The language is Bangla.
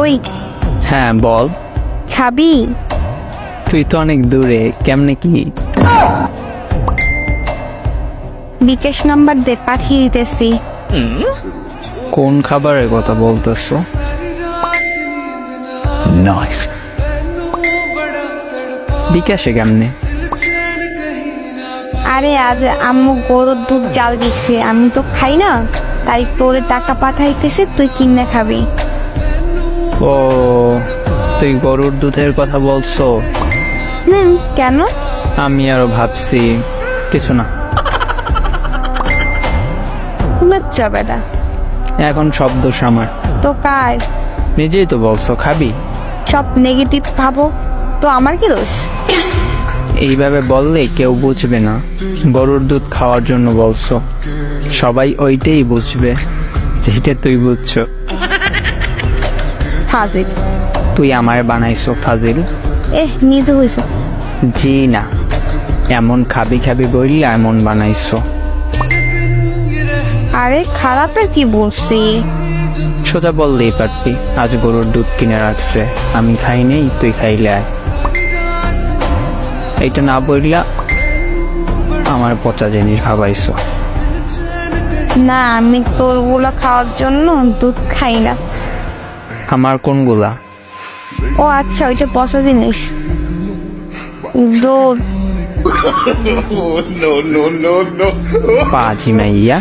ওই হ্যাঁ বল। খাবি? তুই তো অনেক দূরে, কেমনে কি? বিকাশ নাম্বার দে, পাঠিয়ে দিতেছি। কোন খাবারের কথা বলতেছো? নাইস। বিকাশে কেমনে? আরে আজ আম্মু গরুর দুধ জাল দিচ্ছে, আমি তো খাই না, তাই তোরে টাকা পাঠাইতেছে, তুই কিনে খাবি। ও, তুই গরুর দুধের কথা বলছো? কেন? আমি আরো ভাবছি কিছু না। লজ্জা বেটা। এখন সব দোষ আমার। তো কার? নিজেই তো বলছো খাবি। সব নেগেটিভ ভাবো তো আমার কি দোষ? এইভাবে বললে কেউ বুঝবে না গরুর দুধ খাওয়ার জন্য বলছো। সবাই ওইটাই বুঝবে যেটা তুই বুঝছো। ফাজিল। তুই আমার বানাইছো ফাজিল? নিজে হইছো। জি না, এমন খাবি খাবি বললে এমন বানাইছো। আরে খারাপের কি বলছি? সোজা বললেই পারতি আজ গরুর দুধ কিনে রাখছে, আমি খাই নেই, তুই খাইলে আয়। এইটা না বললা আমার পচা জিনিস ভাবাইছো। না, আমি তোর গুলা খাওয়ার জন্য দুধ খাই না। আমার কোনগুলা? ও আচ্ছা, ওইটা পচা জিনিস। দুধ। পাজি মাইয়া।